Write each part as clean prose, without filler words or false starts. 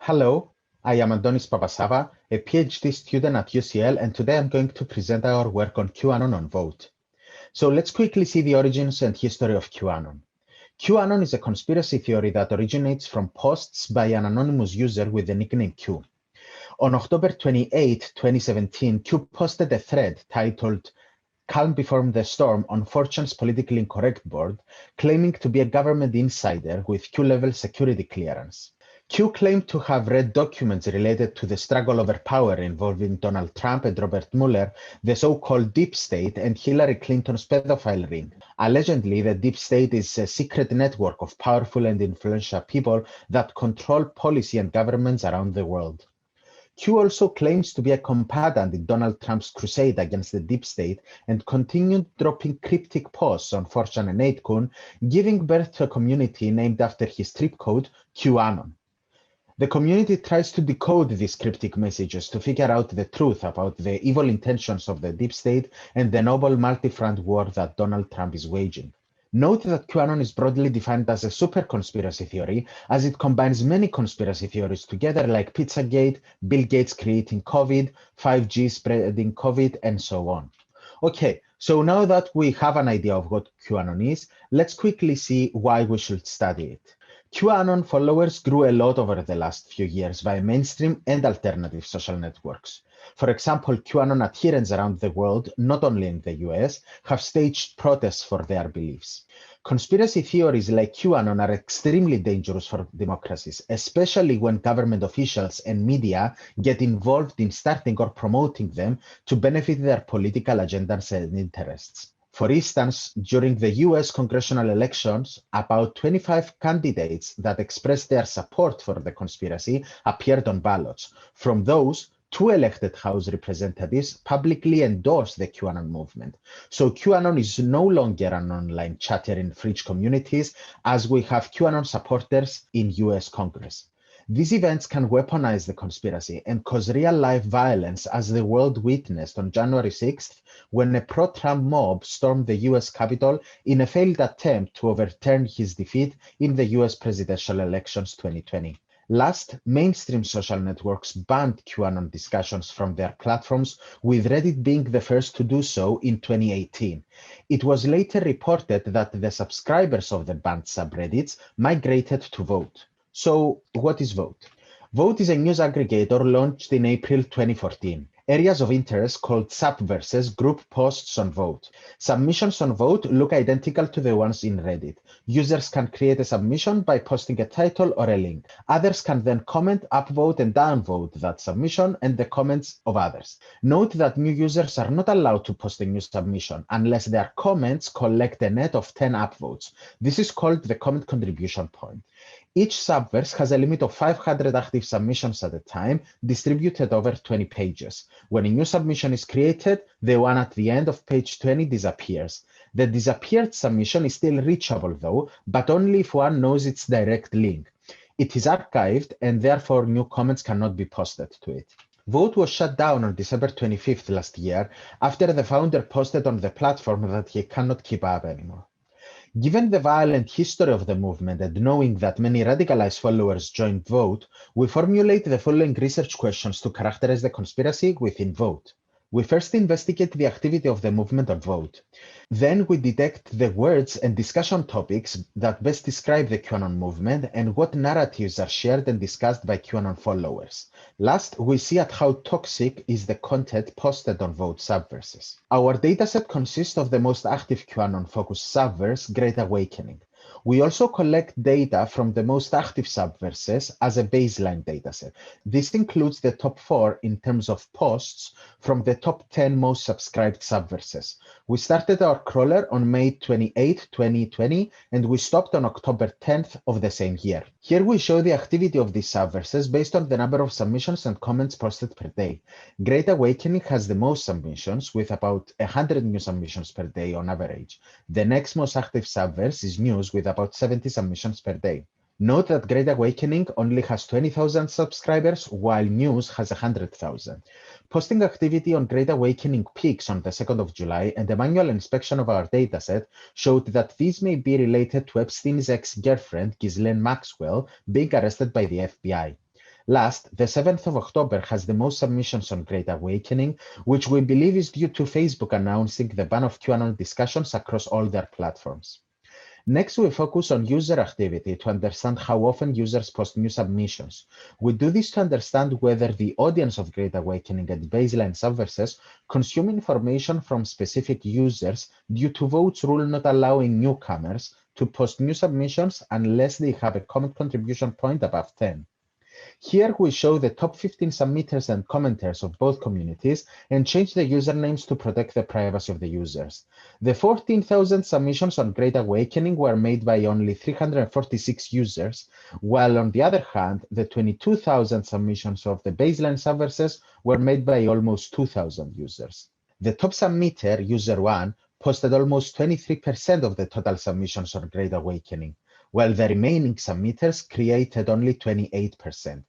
Hello, I am Antonis Papasavva, a PhD student at UCL, and today I'm going to present our work on QAnon on Voat. So let's quickly see the origins and history of QAnon. QAnon is a conspiracy theory that originates from posts by an anonymous user with the nickname Q. On October 28, 2017, Q posted a thread titled Calm Before the Storm on 4chan's politically incorrect board, claiming to be a government insider with Q-level security clearance. Q claimed to have read documents related to the struggle over power involving Donald Trump and Robert Mueller, the so-called Deep State, and Hillary Clinton's pedophile ring. Allegedly, the Deep State is a secret network of powerful and influential people that control policy and governments around the world. Q also claims to be a combatant in Donald Trump's crusade against the Deep State and continued dropping cryptic posts on 4chan and 8kun, giving birth to a community named after his trip code, QAnon. The community tries to decode these cryptic messages to figure out the truth about the evil intentions of the Deep State and the noble multi-front war that Donald Trump is waging. Note that QAnon is broadly defined as a super conspiracy theory, as it combines many conspiracy theories together like Pizzagate, Bill Gates creating COVID, 5G spreading COVID, and so on. Okay, so now that we have an idea of what QAnon is, let's quickly see why we should study it. QAnon followers grew a lot over the last few years via mainstream and alternative social networks. For example, QAnon adherents around the world, not only in the US, have staged protests for their beliefs. Conspiracy theories like QAnon are extremely dangerous for democracies, especially when government officials and media get involved in starting or promoting them to benefit their political agendas and interests. For instance, during the US congressional elections, about 25 candidates that expressed their support for the conspiracy appeared on ballots. From those, 2 elected House representatives publicly endorsed the QAnon movement. So QAnon is no longer an online chatter in fringe communities, as we have QAnon supporters in US Congress. These events can weaponize the conspiracy and cause real-life violence, as the world witnessed on January 6th, when a pro-Trump mob stormed the US Capitol in a failed attempt to overturn his defeat in the US presidential elections 2020. Last, mainstream social networks banned QAnon discussions from their platforms, with Reddit being the first to do so in 2018. It was later reported that the subscribers of the banned subreddits migrated to Voat. So, what is Voat? Voat is a news aggregator launched in April 2014. Areas of interest called Savvas group posts on Voat. Submissions on Voat look identical to the ones in Reddit. Users can create a submission by posting a title or a link. Others can then comment, upvote, and downvote that submission and the comments of others. Note that new users are not allowed to post a new submission unless their comments collect a net of 10 upvotes. This is called the comment contribution point. Each subverse has a limit of 500 active submissions at a time, distributed over 20 pages. When a new submission is created, the one at the end of page 20 disappears. The disappeared submission is still reachable though, but only if one knows its direct link. It is archived and therefore new comments cannot be posted to it. Voat was shut down on December 25th last year after the founder posted on the platform that he cannot keep up anymore. Given the violent history of the movement and knowing that many radicalized followers joined Voat, we formulate the following research questions to characterize the conspiracy within Voat. We first investigate the activity of the movement on Voat. Then we detect the words and discussion topics that best describe the QAnon movement and what narratives are shared and discussed by QAnon followers. Last, we see at how toxic is the content posted on Voat subverses. Our dataset consists of the most active QAnon-focused subverse, Great Awakening. We also collect data from the most active subverses as a baseline dataset. This includes the top 4 in terms of posts from the top 10 most subscribed subverses. We started our crawler on May 28, 2020, and we stopped on October 10th of the same year. Here we show the activity of these subverses based on the number of submissions and comments posted per day. Great Awakening has the most submissions, with about 100 new submissions per day on average. The next most active subverse is News, with about 70 submissions per day. Note that Great Awakening only has 20,000 subscribers, while News has 100,000. Posting activity on Great Awakening peaks on the 2nd of July, and a manual inspection of our dataset showed that these may be related to Epstein's ex-girlfriend, Ghislaine Maxwell, being arrested by the FBI. Last, the 7th of October has the most submissions on Great Awakening, which we believe is due to Facebook announcing the ban of QAnon discussions across all their platforms. Next, we focus on user activity to understand how often users post new submissions. We do this to understand whether the audience of Great Awakening and Baseline Subverses consume information from specific users due to Voat's rule not allowing newcomers to post new submissions unless they have a comment contribution point above 10. Here we show the top 15 submitters and commenters of both communities and change the usernames to protect the privacy of the users. The 14,000 submissions on Great Awakening were made by only 346 users, while on the other hand, the 22,000 submissions of the Baseline Subverses were made by almost 2,000 users. The top submitter, user 1, posted almost 23% of the total submissions on Great Awakening, while the remaining submitters created only 28%.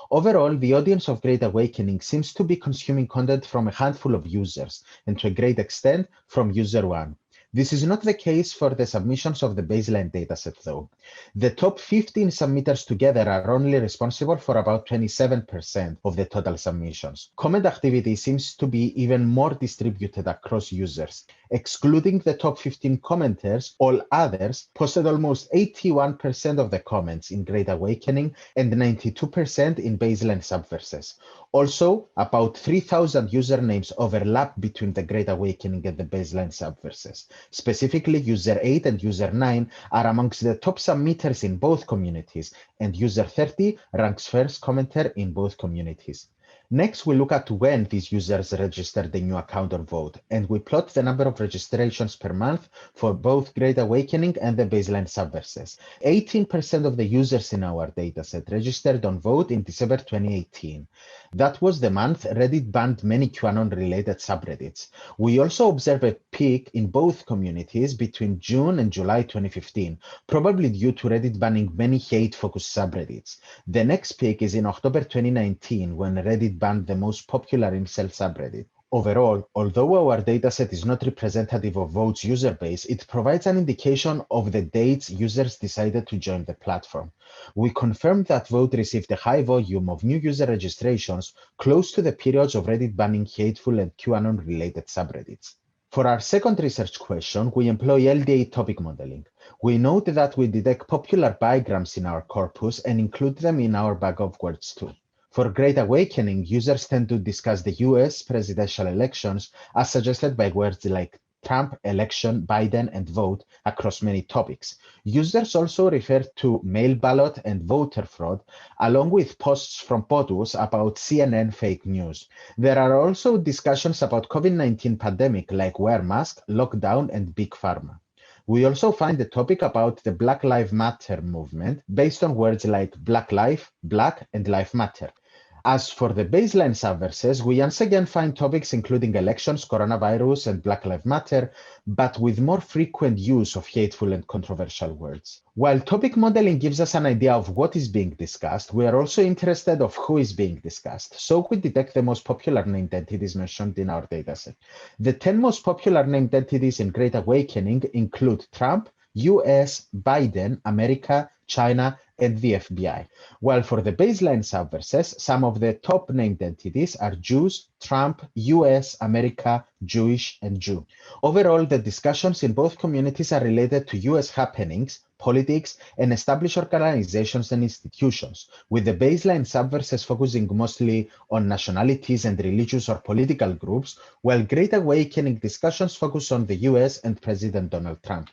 Overall, the audience of Great Awakening seems to be consuming content from a handful of users, and to a great extent from user 1. This is not the case for the submissions of the baseline dataset, though. The top 15 submitters together are only responsible for about 27% of the total submissions. Comment activity seems to be even more distributed across users. Excluding the top 15 commenters, all others posted almost 81% of the comments in Great Awakening and 92% in Baseline Subverses. Also, about 3,000 usernames overlap between the Great Awakening and the Baseline Subverses. Specifically, user 8 and user 9 are amongst the top submitters in both communities, and user 30 ranks first commenter in both communities. Next, we look at when these users registered a new account on Voat, and we plot the number of registrations per month for both Great Awakening and the Baseline Subverses. 18% of the users in our dataset registered on Voat in December 2018. That was the month Reddit banned many QAnon-related subreddits. We also observe a peak in both communities between June and July 2015, probably due to Reddit banning many hate-focused subreddits. The next peak is in October 2019, when Reddit banned the most popular incel subreddit. Overall, although our dataset is not representative of Voat's user base, it provides an indication of the dates users decided to join the platform. We confirm that Voat received a high volume of new user registrations close to the periods of Reddit banning hateful and QAnon-related subreddits. For our second research question, we employ LDA topic modeling. We note that we detect popular bigrams in our corpus and include them in our bag of words too. For Great Awakening, users tend to discuss the US presidential elections as suggested by words like Trump, election, Biden, and vote across many topics. Users also refer to mail ballot and voter fraud, along with posts from POTUS about CNN fake news. There are also discussions about COVID-19 pandemic like wear mask, lockdown, and big pharma. We also find a topic about the Black Lives Matter movement based on words like Black Life, Black, and Life Matter. As for the Baseline Subverses, we once again find topics including elections, coronavirus, and Black Lives Matter, but with more frequent use of hateful and controversial words. While topic modeling gives us an idea of what is being discussed, we are also interested of who is being discussed, so we detect the most popular named entities mentioned in our dataset. The 10 most popular named entities in Great Awakening include Trump, US, Biden, America, China, and the FBI. While for the Baseline Subverses, some of the top named entities are Jews, Trump, US, America, Jewish, and Jew. Overall, the discussions in both communities are related to US happenings, politics, and established organizations and institutions, with the Baseline Subverses focusing mostly on nationalities and religious or political groups, while Great Awakening discussions focus on the US and President Donald Trump.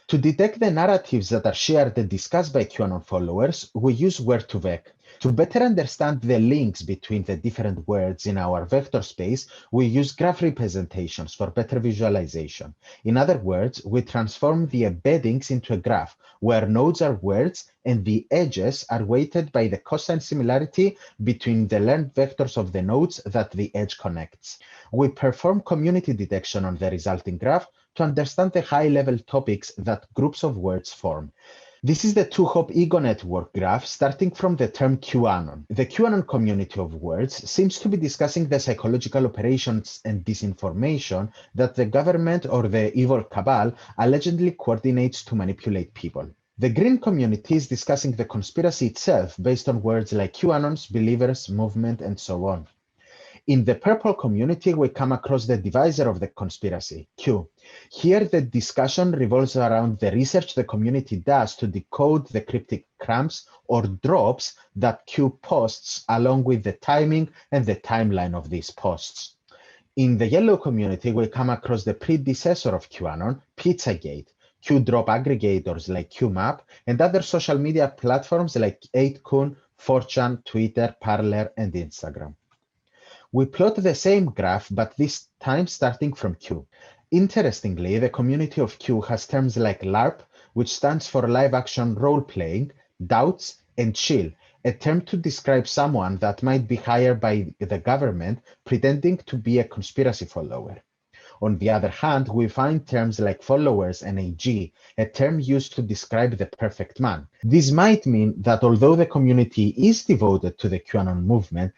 To detect the narratives that are shared and discussed by QAnon followers, we use Word2Vec. To better understand the links between the different words in our vector space, we use graph representations for better visualization. In other words, we transform the embeddings into a graph, where nodes are words and the edges are weighted by the cosine similarity between the length vectors of the nodes that the edge connects. We perform community detection on the resulting graph to understand the high-level topics that groups of words form. This is the two-hop ego network graph starting from the term QAnon. The QAnon community of words seems to be discussing the psychological operations and disinformation that the government or the evil cabal allegedly coordinates to manipulate people. The green community is discussing the conspiracy itself based on words like QAnons, believers, movement, and so on. In the purple community, we come across the divisor of the conspiracy, Q. Here, the discussion revolves around the research the community does to decode the cryptic cramps or drops that Q posts, along with the timing and the timeline of these posts. In the yellow community, we come across the predecessor of QAnon, Pizzagate, Q drop aggregators like QMap, and other social media platforms like 8kun, 4chan, Twitter, Parler, and Instagram. We plot the same graph, but this time starting from Q. Interestingly, the community of Q has terms like LARP, which stands for live action role-playing, doubts, and chill, a term to describe someone that might be hired by the government pretending to be a conspiracy follower. On the other hand, we find terms like followers and AG, a term used to describe the perfect man. This might mean that although the community is devoted to the QAnon movement,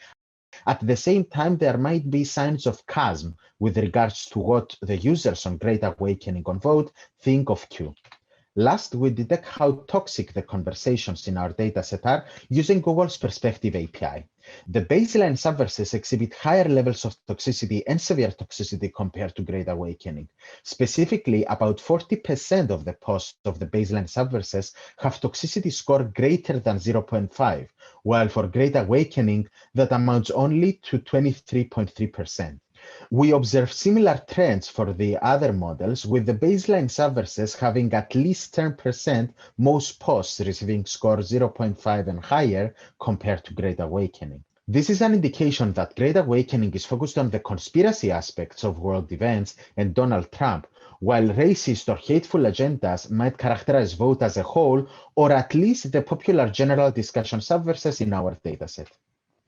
at the same time, there might be signs of chasm with regards to what the users on Great Awakening on Voat think of Q. Last, we detect how toxic the conversations in our dataset are using Google's Perspective API. The baseline subverses exhibit higher levels of toxicity and severe toxicity compared to Great Awakening. Specifically, about 40% of the posts of the baseline subverses have toxicity score greater than 0.5, while for Great Awakening, that amounts only to 23.3%. We observe similar trends for the other models, with the baseline subverses having at least 10% most posts receiving score 0.5 and higher compared to Great Awakening. This is an indication that Great Awakening is focused on the conspiracy aspects of world events and Donald Trump, while racist or hateful agendas might characterize Voat as a whole, or at least the popular general discussion subverses in our dataset.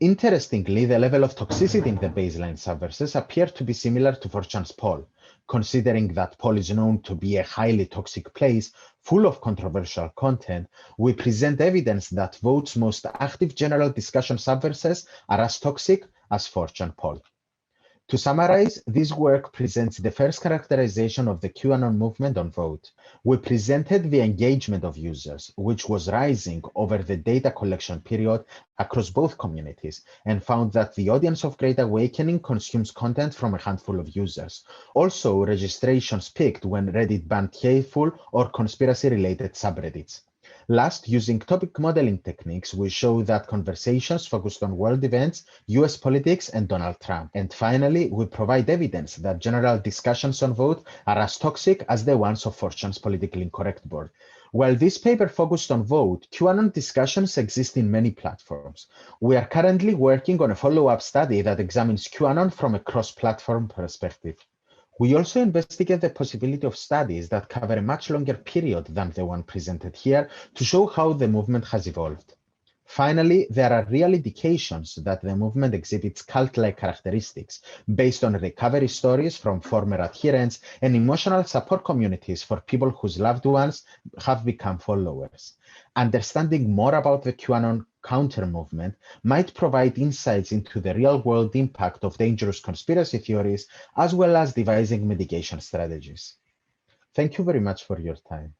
Interestingly, the level of toxicity in the baseline subverses appear to be similar to 4chan's poll. Considering that poll is known to be a highly toxic place, full of controversial content, we present evidence that Voat's most active general discussion subverses are as toxic as 4chan poll. To summarize, this work presents the first characterization of the QAnon movement on Voat. We presented the engagement of users, which was rising over the data collection period across both communities, and found that the audience of Great Awakening consumes content from a handful of users. Also, registrations peaked when Reddit banned hateful or conspiracy-related subreddits. Last, using topic modeling techniques, we show that conversations focused on world events, US politics, and Donald Trump. And finally, we provide evidence that general discussions on Voat are as toxic as the ones of 4chan's politically incorrect board. While this paper focused on Voat, QAnon discussions exist in many platforms. We are currently working on a follow-up study that examines QAnon from a cross-platform perspective. We also investigate the possibility of studies that cover a much longer period than the one presented here to show how the movement has evolved. Finally, there are real indications that the movement exhibits cult-like characteristics based on recovery stories from former adherents and emotional support communities for people whose loved ones have become followers. Understanding more about the QAnon counter-movement might provide insights into the real-world impact of dangerous conspiracy theories, as well as devising mitigation strategies. Thank you very much for your time.